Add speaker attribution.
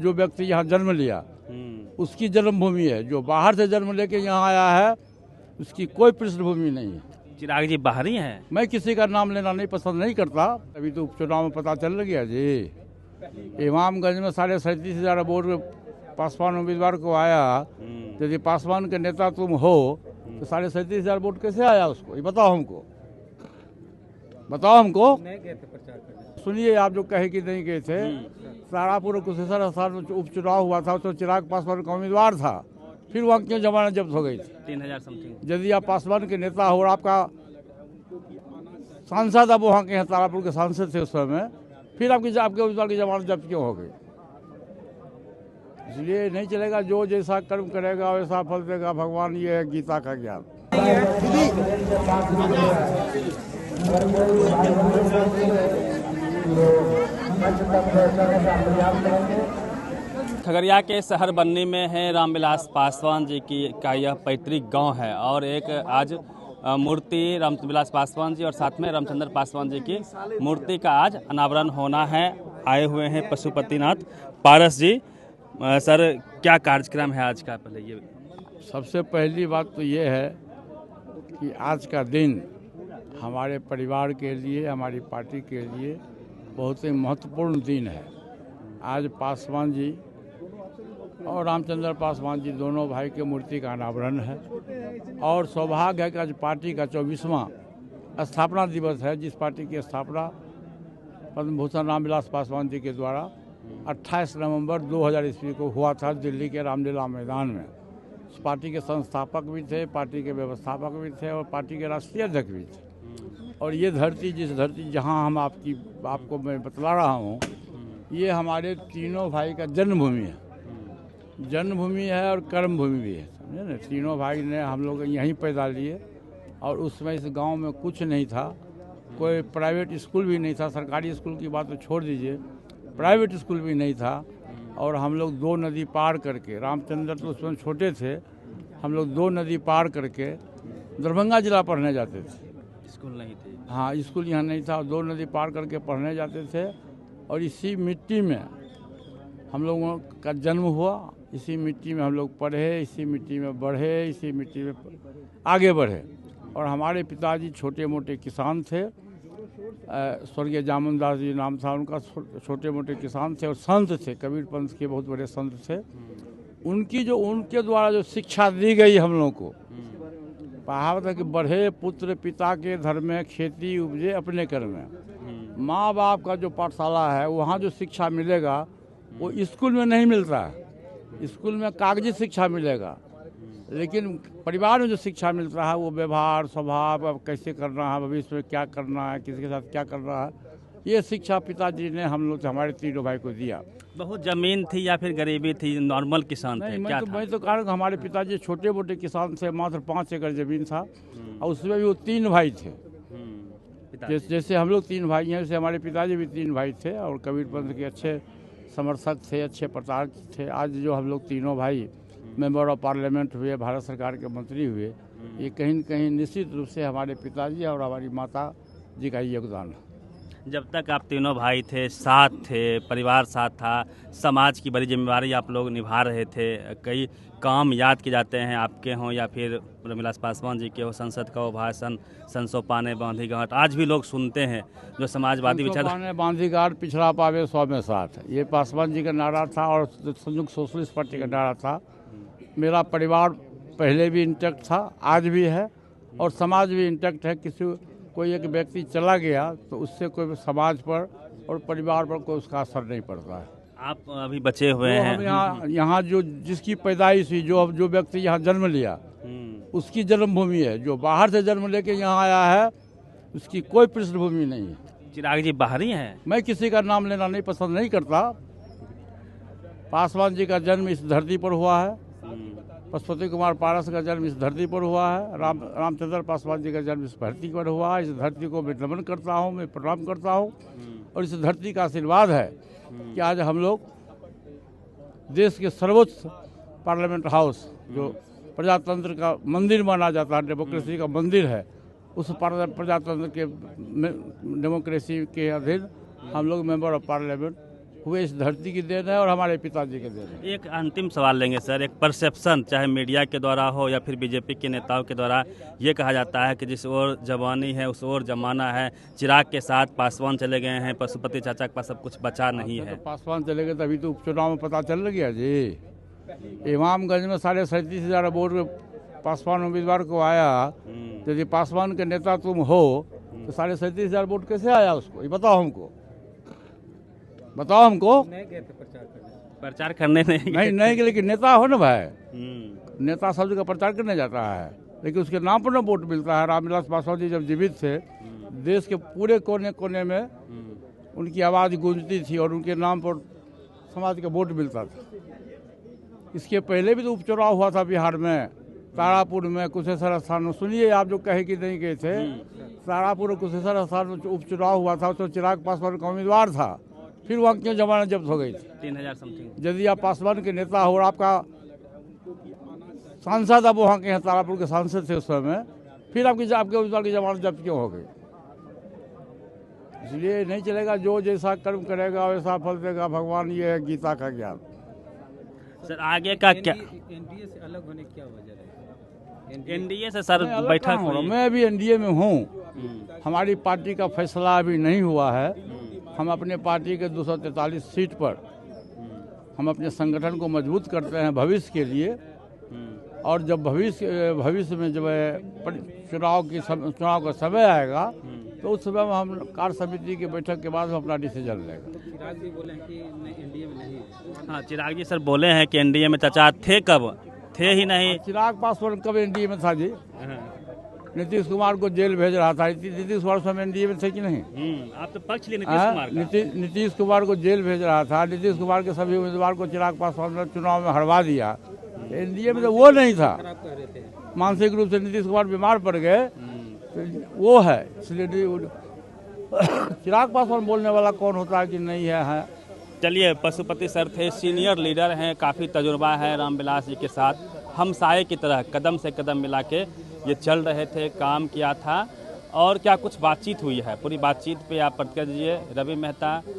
Speaker 1: जो व्यक्ति यहाँ जन्म लिया उसकी जन्मभूमि है। जो बाहर से जन्म लेके यहाँ आया है उसकी कोई पृष्ठभूमि नहीं है।
Speaker 2: चिराग जी बाहरी हैं।
Speaker 1: मैं किसी का नाम लेना नहीं पसंद नहीं करता। अभी तो उपचुनाव में पता चल गया जी। इमामगंज में 37,500 वोट पासवान उम्मीदवार को आया। यदि पासवान के नेता तुम हो तो 37,500 वोट कैसे आया उसको, ये बताओ हमको, बताओ हमको। सुनिए, आप जो कहे कि नहीं गए थे, तारापुर कुशेश्वर स्थान में उपचुनाव हुआ था, तो चिराग पासवान का उम्मीदवार था, फिर वहाँ क्यों जमानत जब्त हो गई थी?
Speaker 2: 3,000 समथिंग।
Speaker 1: यदि आप पासवान के नेता हो और आपका सांसद अब वहाँ के हैं, तारापुर के सांसद थे उस समय, फिर आपके उम्मीदवार की जमानत जब्त क्यों हो गई? इसलिए नहीं चलेगा। जो जैसा कर्म करेगा वैसा फल देगा भगवान, ये है गीता का ज्ञान।
Speaker 2: खगड़िया के शहर बन्नी में है रामविलास पासवान जी का यह पैतृक गांव है और एक आज मूर्ति रामविलास पासवान जी और साथ में रामचंद्र पासवान जी की मूर्ति का आज अनावरण होना है। आए हुए हैं पशुपतिनाथ पारस जी। सर, क्या कार्यक्रम है आज का? पहले ये
Speaker 1: सबसे पहली बात तो ये है कि आज का दिन हमारे परिवार के लिए, हमारी पार्टी के लिए बहुत ही महत्वपूर्ण दिन है। आज पासवान जी और रामचंद्र पासवान जी दोनों भाई के मूर्ति का अनावरण है और सौभाग्य है कि आज पार्टी का 24वां स्थापना दिवस है, जिस पार्टी की स्थापना पद्म भूषण रामविलास पासवान जी के द्वारा 28 नवंबर 2000 ईस्वी को हुआ था दिल्ली के रामलीला मैदान में। उस पार्टी के संस्थापक भी थे, पार्टी के व्यवस्थापक भी थे और पार्टी के राष्ट्रीय अध्यक्ष भी थे। और ये धरती, जिस धरती जहाँ हम आपको मैं बतला रहा हूँ, ये हमारे तीनों भाई का जन्मभूमि है। जन्मभूमि है और कर्मभूमि भी है, समझे ना। तीनों भाई ने हम लोग यहीं पैदा लिए और उसमें इस गांव में कुछ नहीं था, कोई प्राइवेट स्कूल भी नहीं था। सरकारी स्कूल की बात तो छोड़ दीजिए, प्राइवेट स्कूल भी नहीं था। और हम लोग 2 नदी पार करके, रामचंद्र तो उसमें छोटे थे, हम लोग 2 नदी पार करके दरभंगा जिला पढ़ने जाते थे।
Speaker 2: स्कूल नहीं थी? हाँ,
Speaker 1: स्कूल यहाँ नहीं था। 2 नदी पार करके पढ़ने जाते थे और इसी मिट्टी में हम लोगों का जन्म हुआ, इसी मिट्टी में हम लोग पढ़े, इसी मिट्टी में बढ़े, इसी मिट्टी में आगे बढ़े। और हमारे पिताजी छोटे मोटे किसान थे, स्वर्गीय जामुन दास जी नाम था उनका। छोटे मोटे किसान थे और संत थे, कबीर पंथ के बहुत बड़े संत थे। उनके द्वारा जो शिक्षा दी गई हम लोग को, कहावत है कि बढ़े पुत्र पिता के धर्म में, खेती उपजे अपने कर में। माँ बाप का जो पाठशाला है, वहाँ जो शिक्षा मिलेगा वो स्कूल में नहीं मिलता है। स्कूल में कागजी शिक्षा मिलेगा, लेकिन परिवार में जो शिक्षा मिलता है वो व्यवहार, स्वभाव, अब कैसे करना है, भविष्य में क्या करना है, किसी के साथ क्या करना है, ये शिक्षा पिताजी ने हम लोग हमारे तीनों भाई को दिया।
Speaker 2: बहुत जमीन थी या फिर गरीबी थी, नॉर्मल किसान थे?
Speaker 1: मैं तो कह रहा हूँ हमारे पिताजी छोटे मोटे किसान थे, मात्र 5 एकड़ जमीन था और उसमें भी वो 3 भाई थे। जैसे हम लोग 3 भाई हैं, वैसे हमारे पिताजी भी 3 भाई थे और कबीर पंथ के अच्छे समर्थक थे, अच्छे प्रचारक थे। आज जो हम लोग तीनों भाई मेंबर ऑफ पार्लियामेंट हुए, भारत सरकार के मंत्री हुए, ये कहीं न कहीं निश्चित रूप से हमारे पिताजी और हमारी माता जी का योगदान है।
Speaker 2: जब तक आप तीनों भाई थे, साथ थे, परिवार साथ था, समाज की बड़ी जिम्मेवारी आप लोग निभा रहे थे। कई काम याद किए जाते हैं, आपके हों या फिर रामविलास पासवान जी के हो। संसद का वो भाषण, संसो पाने बांधी गांठ, आज भी लोग सुनते हैं। जो समाजवादी विचार,
Speaker 1: बांधी गांठ पिछड़ा पावे 100 में 7, ये पासवान जी का नारा था और संयुक्त सोशलिस्ट पार्टी का नारा था। मेरा परिवार पहले भी इंटैक्ट था, आज भी है और समाज भी इंटैक्ट है। कोई एक व्यक्ति चला गया तो उससे कोई समाज पर और परिवार पर कोई उसका असर नहीं पड़ता है।
Speaker 2: आप अभी बचे हुए हैं
Speaker 1: यहाँ जो जिसकी पैदाइश हुई, जो व्यक्ति यहाँ जन्म लिया उसकी जन्मभूमि है। जो बाहर से जन्म लेके यहाँ आया है उसकी कोई पृष्ठभूमि नहीं है।
Speaker 2: चिराग जी बाहरी हैं।
Speaker 1: मैं किसी का नाम लेना नहीं पसंद नहीं करता। पासवान जी का जन्म इस धरती पर हुआ है, पशुपति कुमार पारस का जन्म इस धरती पर हुआ है, रामचंद्र पासवान जी का जन्म इस धरती पर हुआ है। इस धरती को मैं नमन करता हूँ, मैं प्रणाम करता हूँ और इस धरती का आशीर्वाद है कि आज हम लोग देश के सर्वोच्च पार्लियामेंट हाउस, जो प्रजातंत्र का मंदिर माना जाता है, डेमोक्रेसी का मंदिर है, उस प्रजातंत्र के डेमोक्रेसी के अधीन हम लोग मेंबर ऑफ पार्लियामेंट हुए इस धरती की देन है और हमारे पिताजी के देन है।
Speaker 2: एक अंतिम सवाल लेंगे सर, एक परसेप्शन चाहे मीडिया के द्वारा हो या फिर बीजेपी के नेताओं के द्वारा ये कहा जाता है कि जिस ओर जवानी है उस ओर जमाना है, चिराग के साथ पासवान चले गए हैं, पशुपति चाचा के पास सब कुछ बचा नहीं है।
Speaker 1: तो पासवान चले गए तभी तो उपचुनाव में पता चल गया जी। इमामगंज में 37,500 वोट पासवान उम्मीदवार को आया। यदि पासवान के नेता तुम हो तो 37,500 वोट कैसे आया उसको, ये बताओ हमको, बताओ हमको।
Speaker 2: प्रचार करने
Speaker 1: नहीं कि लेकिन नेता हो ना भाई, नेता सब जगह प्रचार करने जाता है, लेकिन उसके नाम पर ना वोट मिलता है। रामविलास पासवान जी जब जीवित थे, देश के पूरे कोने कोने में उनकी आवाज़ गूंजती थी और उनके नाम पर समाज का वोट मिलता था। इसके पहले भी तो उपचुनाव हुआ था बिहार में, तारापुर में, कुशेश्वर स्थान में। सुनिए, आप जो कहे कि नहीं गए थे, तारापुर और कुशेश्वर स्थान में उपचुनाव हुआ था तो चिराग पासवान का उम्मीदवार था, फिर वहाँ क्यों जमानत जब्त हो गई थी?
Speaker 2: 3,000 समथिंग।
Speaker 1: यदि आप पासवान के नेता हो और आपका सांसद अब वहाँ के हैं, तारापुर के सांसद थे उस समय, फिर आपके उम्मीदवार की जमानत जब्त क्यों हो गई? इसलिए नहीं चलेगा। जो जैसा कर्म करेगा वैसा फल देगा भगवान, ये है गीता का ज्ञान।
Speaker 2: सर आगे का क्या
Speaker 3: एनडीए से अलग होने की क्या वजह है?
Speaker 2: एनडीए से सर बैठक हुई।
Speaker 1: मैं अभी एनडीए में हूँ। हमारी पार्टी का फैसला अभी नहीं हुआ है। हम अपने पार्टी के 243 सीट पर हम अपने संगठन को मजबूत करते हैं भविष्य के लिए। और जब भविष्य में जब चुनाव का समय आएगा तो उस समय में हम कार्य समिति की बैठक के बाद हम अपना डिसीजन लेंगे।
Speaker 3: चिराग जी बोले हैं कि एनडीए में नहीं है।
Speaker 2: हाँ, चिराग जी सर बोले हैं कि एनडीए में चाचा थे, कब थे ही नहीं।
Speaker 1: चिराग पासवान कब एनडीए में था जी? नीतीश कुमार को जेल भेज रहा था। नीतीश कुमार समय एनडीए में थे कि नहीं?
Speaker 2: आप तो पक्ष लिए नीतीश कुमार का।
Speaker 1: नीतीश कुमार को जेल भेज रहा था। नीतीश कुमार के सभी उम्मीदवार को चिराग पासवान ने चुनाव में हरवा दिया। एनडीए में तो वो नहीं था। मानसिक रूप से नीतीश कुमार बीमार पड़ गए तो वो है, इसलिए चिराग पासवान बोलने वाला कौन होता है कि नहीं है।
Speaker 2: चलिए, पशुपति सर थे, सीनियर लीडर हैं, काफ़ी तजुर्बा है रामविलास जी के साथ, हमसाये की तरह कदम से कदम मिला के ये चल रहे थे, काम किया था। और क्या कुछ बातचीत हुई है, पूरी बातचीत पे आप प्रतिक्रिया दीजिए। रवि मेहता।